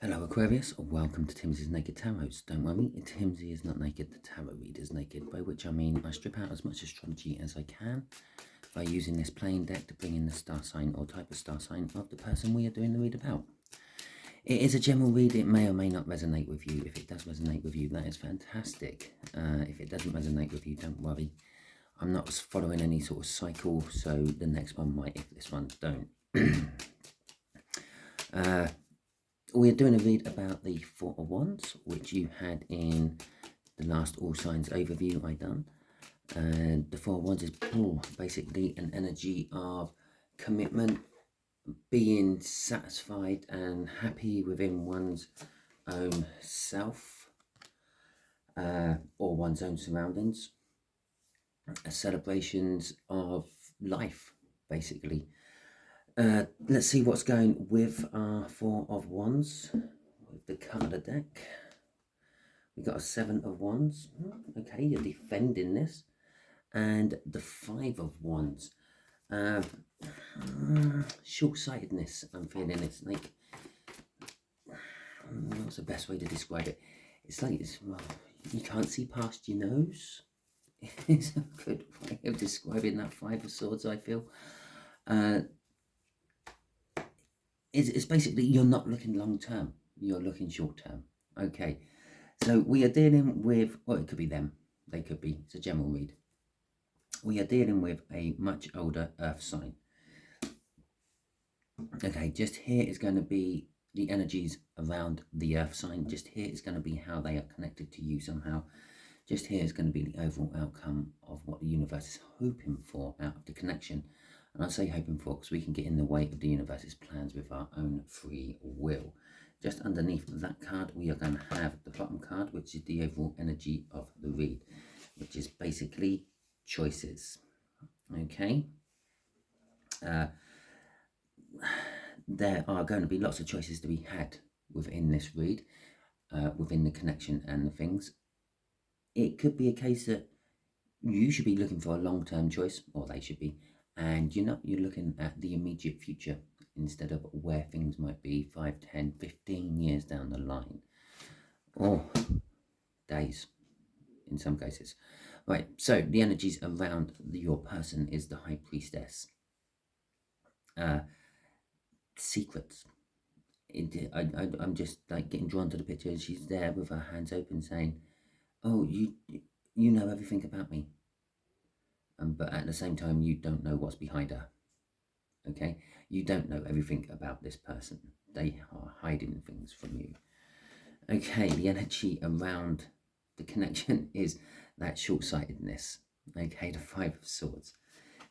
Hello Aquarius, welcome to Timsy's Naked Tarot. Don't worry, Timsy is not naked, the tarot reader is naked, by which I mean I strip out as much astrology as I can by using this plain deck to bring in the star sign or type of star sign of the person we are doing the read about. It is a general read, it may or may not resonate with you. If it does resonate with you, that is fantastic. If it doesn't resonate with you, don't worry. I'm not following any sort of cycle, so the next one might if this one don't. We're doing a read about the Four of Wands, which you had in the last All Signs overview I done. And the Four of Wands is basically an energy of commitment, being satisfied and happy within one's own self or one's own surroundings. Celebrations of life, basically. Let's see what's going with our Four of Wands with the card of deck. We've got a Seven of Wands. Okay, you're defending this. And the Five of Wands. Short-sightedness, I'm feeling. It's like, what's the best way to describe it? It's like you can't see past your nose. It's a good way of describing that Five of Swords, I feel. It's basically you're not looking long term, you're looking short term. Okay, so we are dealing with, well, it could be them, they could be, it's a general read. We are dealing with a much older earth sign. Okay, just here is going to be the energies around the earth sign. Just here is going to be how they are connected to you somehow. Just here is going to be the overall outcome of what the universe is hoping for out of the connection. And I say hoping for because we can get in the way of the universe's plans with our own free will. Just underneath that card, we are going to have the bottom card, which is the overall energy of the read, which is basically choices. Okay. There are going to be lots of choices to be had within this read, within the connection and the things. It could be a case that you should be looking for a long-term choice, or they should be, and you're looking at the immediate future instead of where things might be 5, 10, 15 years down the line, or days in some cases. Right, so the energies around your person is the High Priestess. Secrets. I'm just like getting drawn to the picture. She's there with her hands open saying, oh, you know everything about me. But at the same time, you don't know what's behind her. Okay, you don't know everything about this person. They are hiding things from you. Okay, the energy around the connection is that short-sightedness. Okay, the Five of Swords,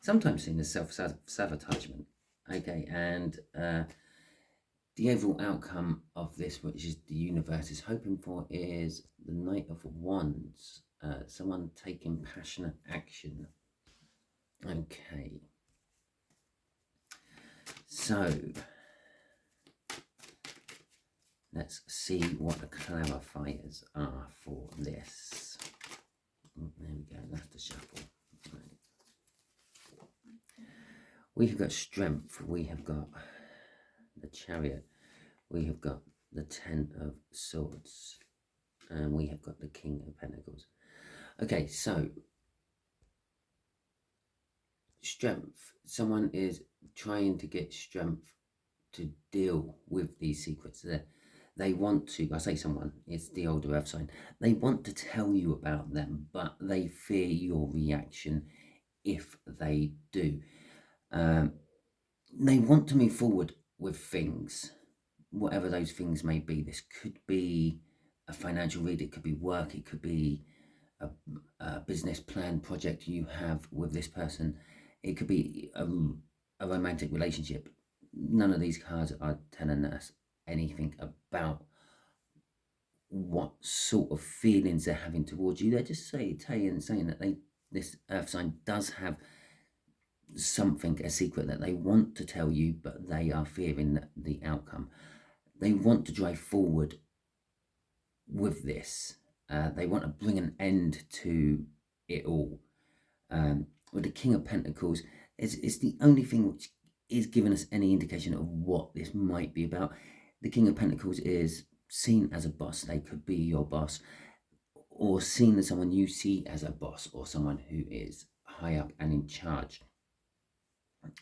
sometimes seen as self-sabotagement. Okay, and the overall outcome of this, which is the universe is hoping for, is the Knight of Wands. Someone taking passionate action. Okay. So, let's see what the clarifiers are for this. There we go, that's the shuffle. Right. We have got strength, we have got the Chariot, we have got the Ten of Swords, and we have got the King of Pentacles. Okay, so strength. Someone is trying to get strength to deal with these secrets. They want to, I say someone, it's the older earth sign. They want to tell you about them, but they fear your reaction if they do. They want to move forward with things, whatever those things may be. This could be a financial read, it could be work, it could be a business plan project you have with this person. It could be a romantic relationship. None of these cards are telling us anything about what sort of feelings they're having towards you. They're just saying that this earth sign does have something, a secret that they want to tell you, but they are fearing the outcome. They want to drive forward with this. They want to bring an end to it all. With the King of Pentacles, it's the only thing which is giving us any indication of what this might be about. The King of Pentacles is seen as a boss. They could be your boss, or seen as someone you see as a boss, or someone who is high up and in charge.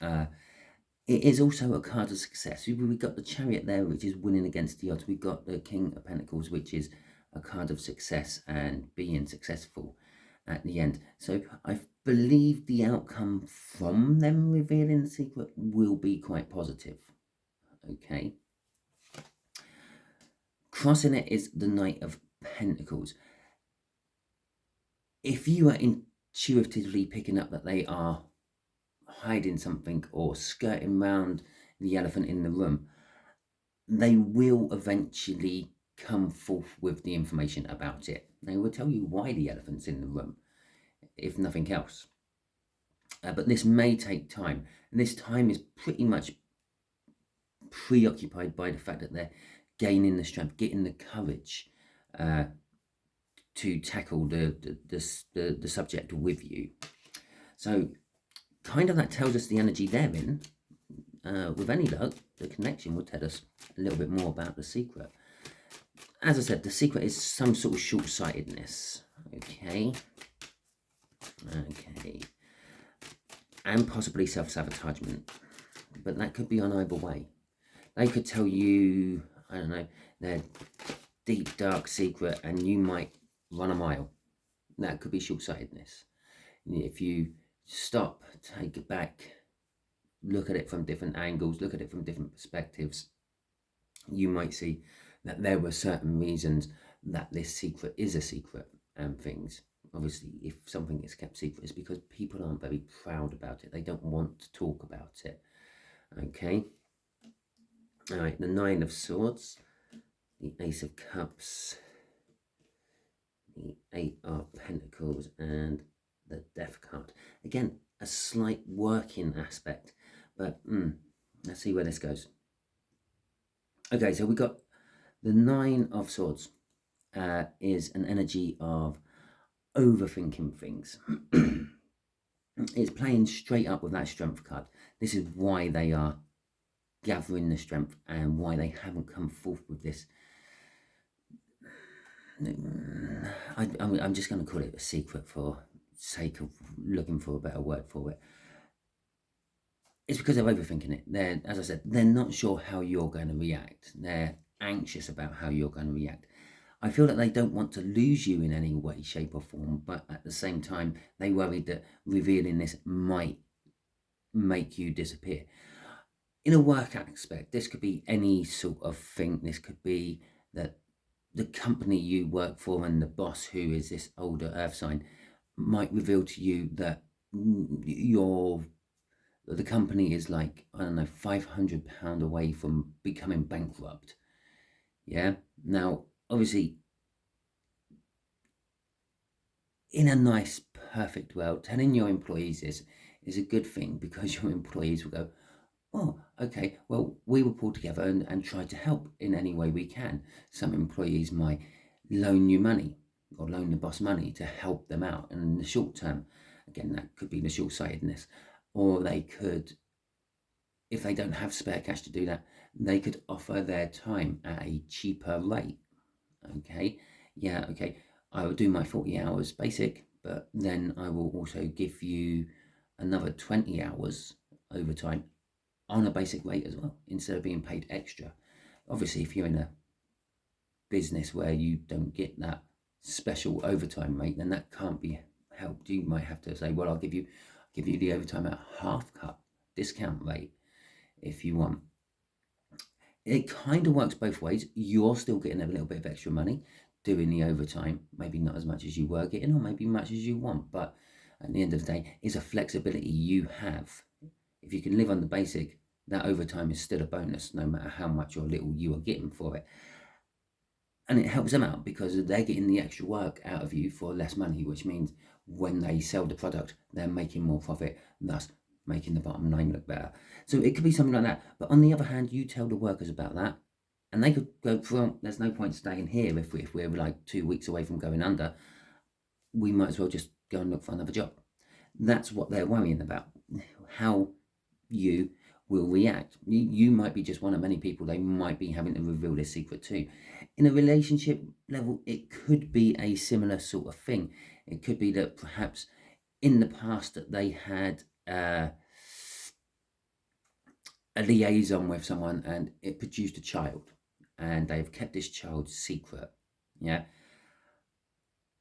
It is also a card of success. We've got the Chariot there, which is winning against the odds. We've got the King of Pentacles, which is a card of success and being successful at the end. So I believe the outcome from them revealing the secret will be quite positive. Okay. Crossing it is the Knight of Pentacles. If you are intuitively picking up that they are hiding something or skirting around the elephant in the room, they will eventually come forth with the information about it. They will tell you why the elephant's in the room, if nothing else. But this may take time, and this time is pretty much preoccupied by the fact that they're gaining the strength, getting the courage to tackle the subject with you. So kind of that tells us the energy they're in. With any luck, the connection will tell us a little bit more about the secret. As I said, the secret is some sort of short-sightedness. Okay. And possibly self-sabotagement. But that could be on either way. They could tell you, I don't know, their deep, dark secret, and you might run a mile. That could be short-sightedness. If you stop, take it back, look at it from different angles, look at it from different perspectives, you might see that there were certain reasons that this secret is a secret and things. Obviously, if something is kept secret, it's because people aren't very proud about it. They don't want to talk about it. Okay. All right, the Nine of Swords, the Ace of Cups, the Eight of Pentacles, and the Death card. Again, a slight working aspect, but let's see where this goes. Okay, so we got the Nine of Swords is an energy of overthinking things. It's playing straight up with that strength card. This is why they are gathering the strength and why they haven't come forth with this. I'm just going to call it a secret for sake of looking for a better word for it. It's because they're overthinking it. They're, as I said, they're not sure how you're going to react. They're anxious about how you're going to react. I feel that they don't want to lose you in any way, shape or form, but at the same time, they worry that revealing this might make you disappear. In a work aspect, this could be any sort of thing. This could be that the company you work for and the boss, who is this older earth sign, might reveal to you that the company is like, I don't know, £500 away from becoming bankrupt. Yeah. Now, obviously, in a nice, perfect world, telling your employees this is a good thing, because your employees will go, oh, okay, well, we will pull together and try to help in any way we can. Some employees might loan you money or loan the boss money to help them out. And in the short term, again, that could be the short-sightedness. Or they could, if they don't have spare cash to do that, they could offer their time at a cheaper rate. Okay, yeah, okay, I will do my 40 hours basic, but then I will also give you another 20 hours overtime on a basic rate as well, instead of being paid extra. Obviously, if you're in a business where you don't get that special overtime rate, then that can't be helped. You might have to say, well, I'll give you the overtime at half cut discount rate if you want. It kind of works both ways. You're still getting a little bit of extra money doing the overtime, maybe not as much as you were getting, or maybe much as you want, but at the end of the day, it's a flexibility you have. If you can live on the basic, that overtime is still a bonus, no matter how much or little you are getting for it. And it helps them out because they're getting the extra work out of you for less money, which means when they sell the product, they're making more profit, thus making the bottom line look better. So it could be something like that. But on the other hand, you tell the workers about that, and they could go, well, there's no point staying here if we're like 2 weeks away from going under. We might as well just go and look for another job. That's what they're worrying about. How you will react. You might be just one of many people they might be having to reveal their secret to. In a relationship level, it could be a similar sort of thing. It could be that perhaps in the past that they had a liaison with someone and it produced a child, and they've kept this child secret. Yeah.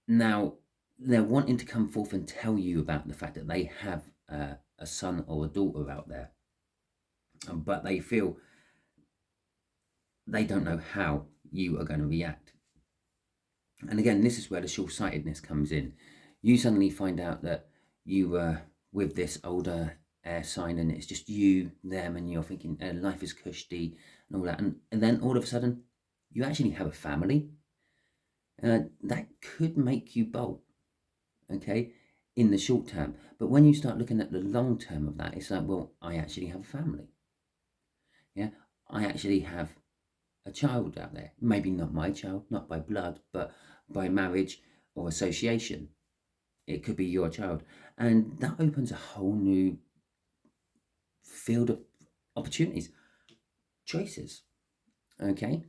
Now they're wanting to come forth and tell you about the fact that they have a son or a daughter out there, but they feel they don't know how you are going to react. And again, this is where the short-sightedness comes in. You suddenly find out that you were with this older air sign and it's just you, them, and you're thinking life is cushy and all that. And then all of a sudden, you actually have a family. That could make you bolt, okay, in the short term. But when you start looking at the long term of that, it's like, well, I actually have a family. Yeah, I actually have a child out there. Maybe not my child, not by blood, but by marriage or association. It could be your child. And that opens a whole new field of opportunities, choices, okay?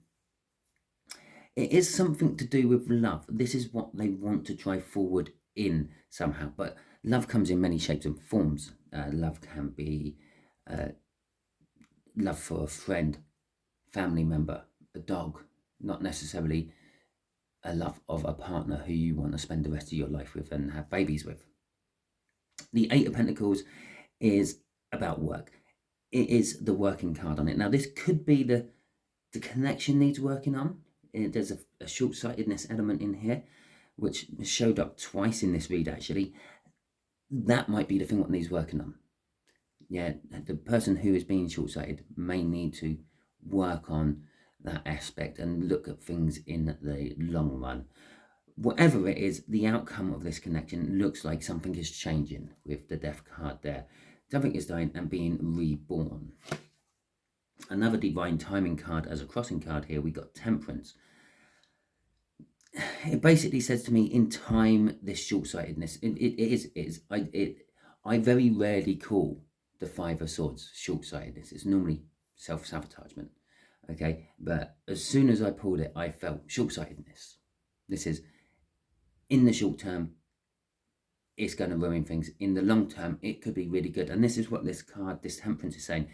It is something to do with love. This is what they want to drive forward in somehow. But love comes in many shapes and forms. Love can be love for a friend, family member, a dog, not necessarily a love of a partner who you want to spend the rest of your life with and have babies with. The Eight of Pentacles is about work. It is the working card on it. Now, this could be the connection needs working on. There's a short-sightedness element in here, which showed up twice in this read, actually. That might be the thing what needs working on. Yeah, the person who is being short-sighted may need to work on that aspect and look at things in the long run. Whatever it is, the outcome of this connection looks like something is changing with the Death card there. Something is dying and being reborn. Another divine timing card as a crossing card here, we got Temperance. It basically says to me, in time, this short-sightedness, I very rarely call the Five of Swords short-sightedness. It's normally self-sabotagement, okay? But as soon as I pulled it, I felt short-sightedness. This is, in the short term, it's going to ruin things. In the long term, it could be really good. And this is what this card, this Temperance, is saying.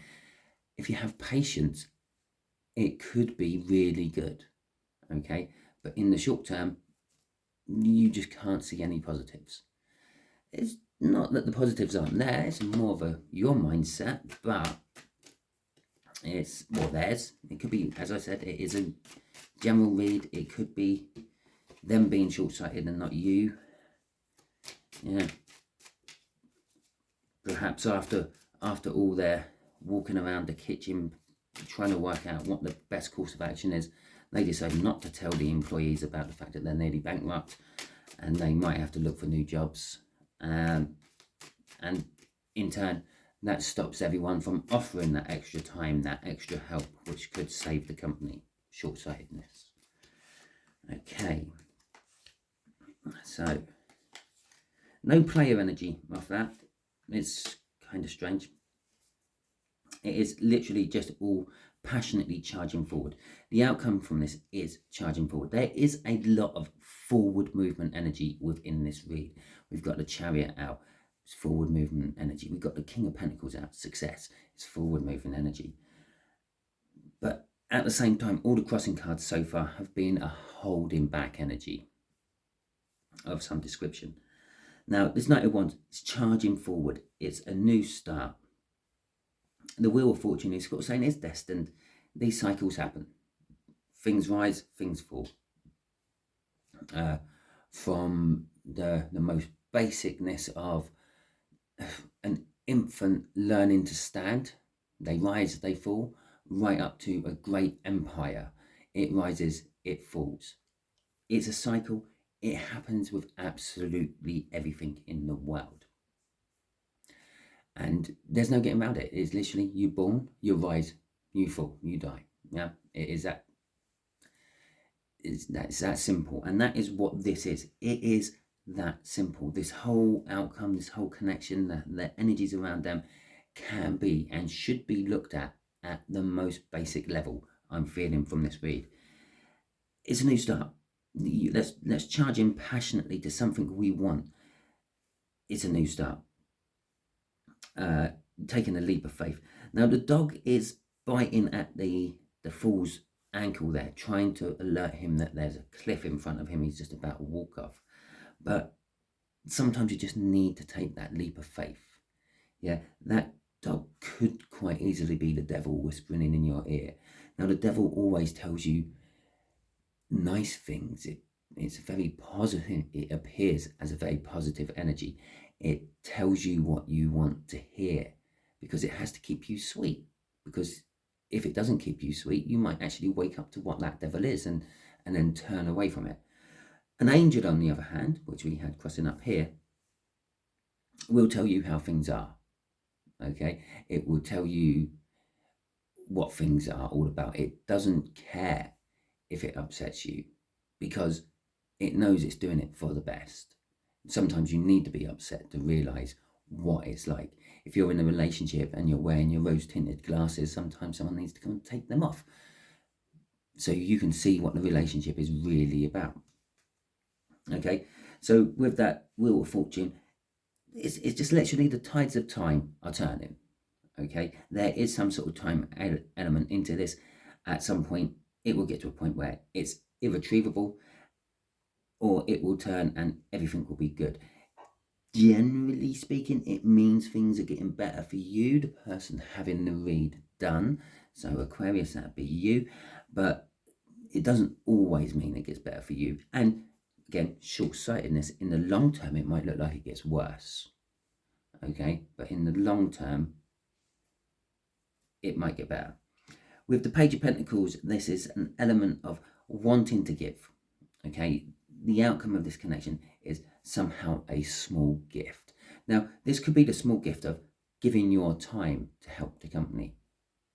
If you have patience, it could be really good, okay? But in the short term, you just can't see any positives. It's not that the positives aren't there, it's more of your mindset, but it's, well, theirs. It could be, as I said, it is a general read. It could be them being short-sighted and not you. Yeah. Perhaps after all their walking around the kitchen trying to work out what the best course of action is, they decide not to tell the employees about the fact that they're nearly bankrupt and they might have to look for new jobs. And in turn, that stops everyone from offering that extra time, that extra help, which could save the company. Short-sightedness. Okay. So, no player energy off that. It's kind of strange. It is literally just all passionately charging forward. The outcome from this is charging forward. There is a lot of forward movement energy within this read. We've got the Chariot out. It's forward movement energy. We've got the King of Pentacles out. Success. It's forward movement energy. But at the same time, all the crossing cards so far have been a holding back energy of some description. Now, this Knight of Wands is charging forward. It's a new start. The Wheel of Fortune is sort of saying it's destined. These cycles happen. Things rise, things fall. From the most basicness of an infant learning to stand, they rise, they fall, right up to a great empire. It rises, it falls. It's a cycle. It happens with absolutely everything in the world. And there's no getting around it. It's literally, you're born, you rise, you fall, you die. Yeah, it is that. It's that simple. And that is what this is. It is that simple. This whole outcome, this whole connection, the energies around them, can be and should be looked at the most basic level, I'm feeling from this read. It's a new start. Let's charge in passionately to something we want. It's a new start. Taking a leap of faith. Now the dog is biting at the fool's ankle there, trying to alert him that there's a cliff in front of him he's just about to walk off. But sometimes you just need to take that leap of faith. Yeah, that dog could quite easily be the devil whispering in your ear. Now the devil always tells you nice things. It's very positive. It appears as a very positive energy. It tells you what you want to hear because it has to keep you sweet. Because if it doesn't keep you sweet, you might actually wake up to what that devil is and then turn away from it. An angel, on the other hand, which we had crossing up here, will tell you how things are. Okay, it will tell you what things are all about. It doesn't care if it upsets you because it knows it's doing it for the best. Sometimes you need to be upset to realize what it's like. If you're in a relationship and you're wearing your rose-tinted glasses, sometimes someone needs to come and take them off so you can see what the relationship is really about. Okay, so with that Wheel of Fortune, it's just literally the tides of time are turning. Okay, there is some sort of time element into this. At some point, it will get to a point where it's irretrievable, or it will turn and everything will be good. Generally speaking, it means things are getting better for you, the person having the read done. So Aquarius, that'd be you, but it doesn't always mean it gets better for you. And again, short-sightedness, in the long term, it might look like it gets worse. Okay, but in the long term, it might get better. With the Page of Pentacles, this is an element of wanting to give. Okay, the outcome of this connection is somehow a small gift. Now, this could be the small gift of giving your time to help the company.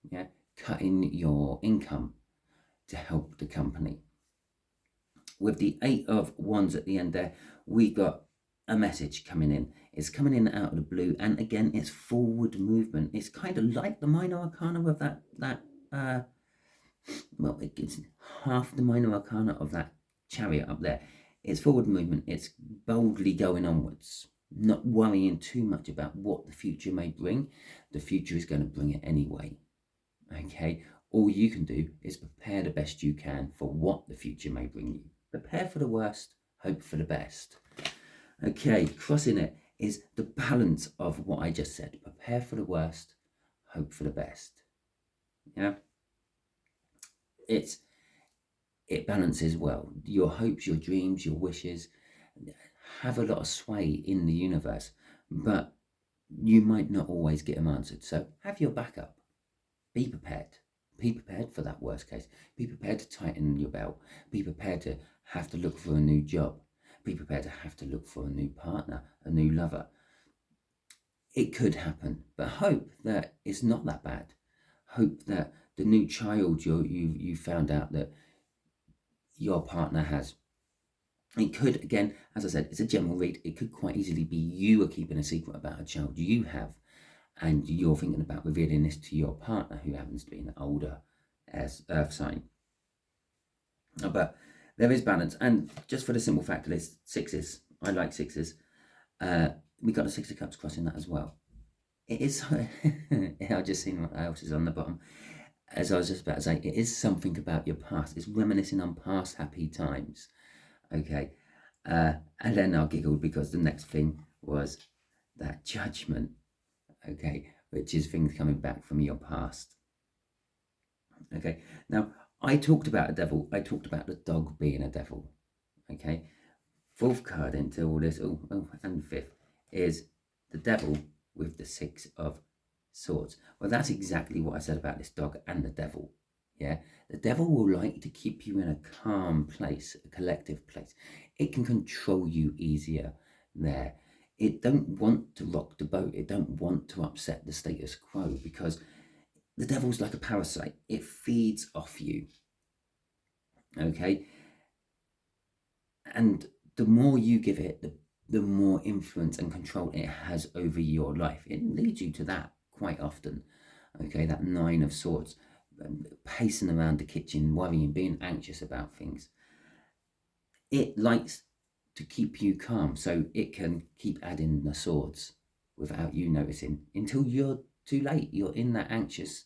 Yeah, cutting your income to help the company. With the 8 of Wands at the end there, we got a message coming in. It's coming in out of the blue, and again, it's forward movement. It's kind of like the minor arcana of that well, it's half the minor arcana of that Chariot up there. It's forward movement. It's boldly going onwards, not worrying too much about what the future may bring. The future is going to bring it anyway. Okay, all you can do is prepare the best you can for what the future may bring you. Prepare for the worst, hope for the best. Okay, crossing it is the balance of what I just said. Prepare for the worst, hope for the best. Yeah, it balances well. Your hopes, your dreams, your wishes have a lot of sway in the universe, but you might not always get them answered. So have your backup. Be prepared. Be prepared for that worst case. Be prepared to tighten your belt. Be prepared to have to look for a new job. Be prepared to have to look for a new partner, a new lover. It could happen, but hope that it's not that bad. Hope that the new child you found out that your partner has. It could, again, as I said, it's a general read. It could quite easily be you are keeping a secret about a child you have, and you're thinking about revealing this to your partner, who happens to be an older earth sign. But there is balance, and just for the simple fact that it's sixes, I like sixes. We got a 6 of Cups crossing that as well. It is. I just seen what else is on the bottom. As I was just about to say, it is something about your past. It's reminiscing on past happy times. Okay, and then I giggled because the next thing was that Judgment. Okay, which is things coming back from your past. Okay, now I talked about a devil. I talked about the dog being a devil. Okay, 4th card into all this. Oh, and 5th is the devil with the 6 of Swords. Well, that's exactly what I said about this dog and the devil. Yeah, the devil will like to keep you in a calm place, a collective place. It can control you easier there. It don't want to rock the boat. It don't want to upset the status quo, because the devil's like a parasite. It feeds off you. Okay, and the more you give it, the more influence and control it has over your life. It leads you to that quite often. Okay, that 9 of Swords, pacing around the kitchen, worrying, being anxious about things. It likes to keep you calm, so it can keep adding the swords without you noticing until you're too late. You're in that anxious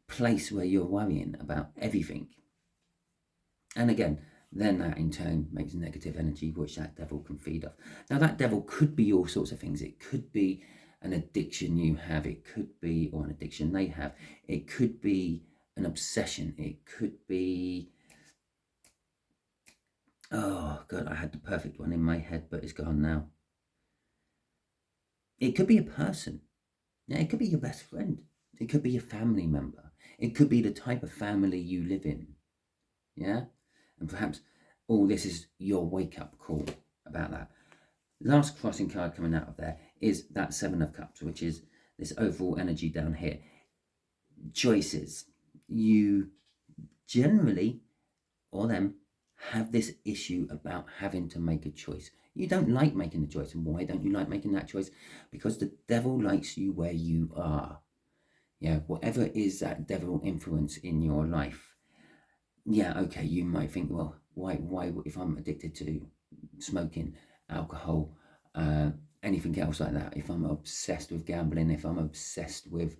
place where you're worrying about everything. And again, then that in turn makes negative energy, which that devil can feed off. Now, that devil could be all sorts of things. It could be an addiction you have. It could be, or an addiction they have. It could be an obsession. It could be, oh God, I had the perfect one in my head, but it's gone now. It could be a person. Yeah, it could be your best friend. It could be a family member. It could be the type of family you live in. Yeah? And perhaps all this is your wake-up call about that. Last crossing card coming out of there is that 7 of Cups, which is this overall energy down here. Choices. You generally, or them, have this issue about having to make a choice. You don't like making a choice. And why don't you like making that choice? Because the devil likes you where you are. Yeah, whatever is that devil influence in your life. Yeah, okay, you might think, well, why if I'm addicted to smoking, alcohol, anything else like that, if I'm obsessed with gambling, if I'm obsessed with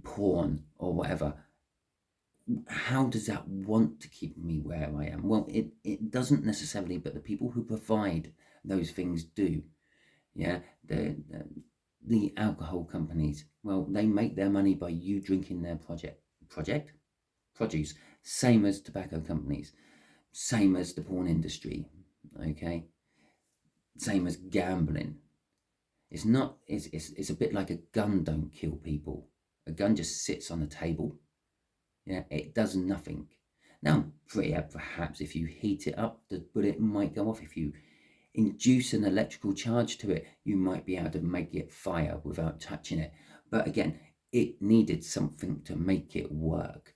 porn or whatever, how does that want to keep me where I am? Well, it doesn't necessarily, but the people who provide those things do. Yeah, the alcohol companies, well, they make their money by you drinking their produce, same as tobacco companies, same as the porn industry, okay, same as gambling. It's not, it's a bit like a gun don't kill people. A gun just sits on a table. Yeah, it does nothing. Now, perhaps if you heat it up, the bullet might go off. If you induce an electrical charge to it, you might be able to make it fire without touching it. But again, it needed something to make it work.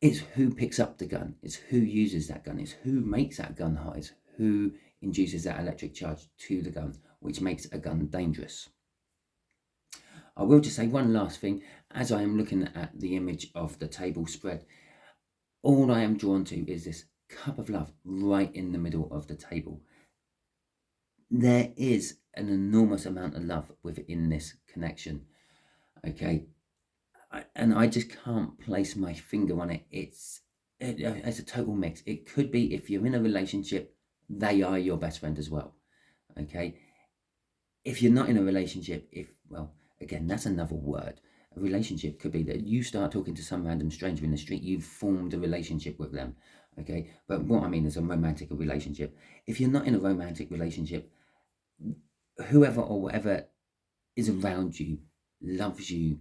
It's who picks up the gun. It's who uses that gun. It's who makes that gun hot. It's who induces that electric charge to the gun, which makes a gun dangerous. I will just say one last thing. As I am looking at the image of the table spread, all I am drawn to is this cup of love right in the middle of the table. There is an enormous amount of love within this connection. Okay. And I just can't place my finger on it. It's a total mix. It could be if you're in a relationship, they are your best friend as well. Okay. If you're not in a relationship, well, again, that's another word. A relationship could be that you start talking to some random stranger in the street, you've formed a relationship with them. Okay. But what I mean is a romantic relationship. If you're not in a romantic relationship, whoever or whatever is around you loves you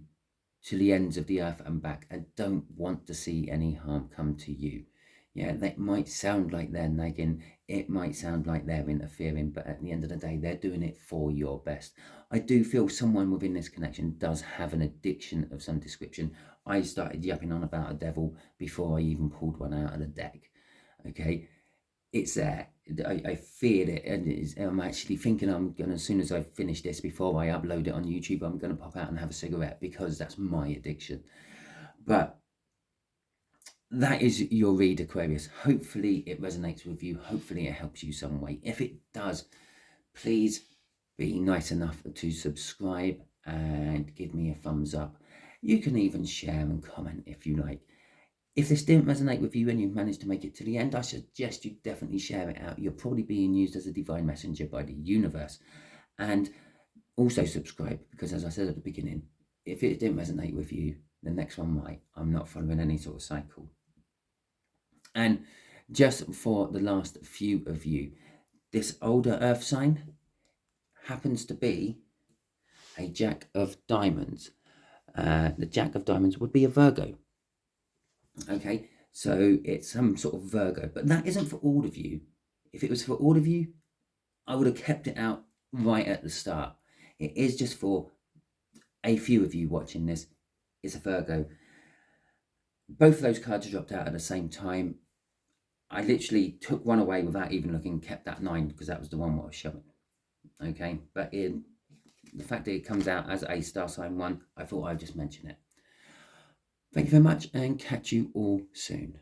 to the ends of the earth and back and don't want to see any harm come to you. Yeah, that might sound like they're nagging, it might sound like they're interfering, but at the end of the day, they're doing it for your best. I do feel someone within this connection does have an addiction of some description. I started yapping on about a devil before I even pulled one out of the deck. Okay, it's there. I feel it, and I'm actually thinking I'm going to, as soon as I finish this, before I upload it on YouTube, I'm going to pop out and have a cigarette, because that's my addiction. But that is your read, Aquarius. Hopefully it resonates with you. Hopefully it helps you some way. If it does, please be nice enough to subscribe and give me a thumbs up. You can even share and comment if you like. If this didn't resonate with you and you managed to make it to the end, I suggest you definitely share it out. You're probably being used as a divine messenger by the universe. And also subscribe, because as I said at the beginning, if it didn't resonate with you, the next one might. I'm not following any sort of cycle. And just for the last few of you, this older earth sign happens to be a Jack of Diamonds. The Jack of Diamonds would be a Virgo. Okay, so it's some sort of Virgo, but that isn't for all of you. If it was for all of you, I would have kept it out right at the start. It is just for a few of you watching this. It's a Virgo. Both of those cards dropped out at the same time. I literally took one away without even looking, kept that 9, because that was the one what I was showing. Okay, but the fact that it comes out as a star sign 1, I thought I'd just mention it. Thank you very much, and catch you all soon.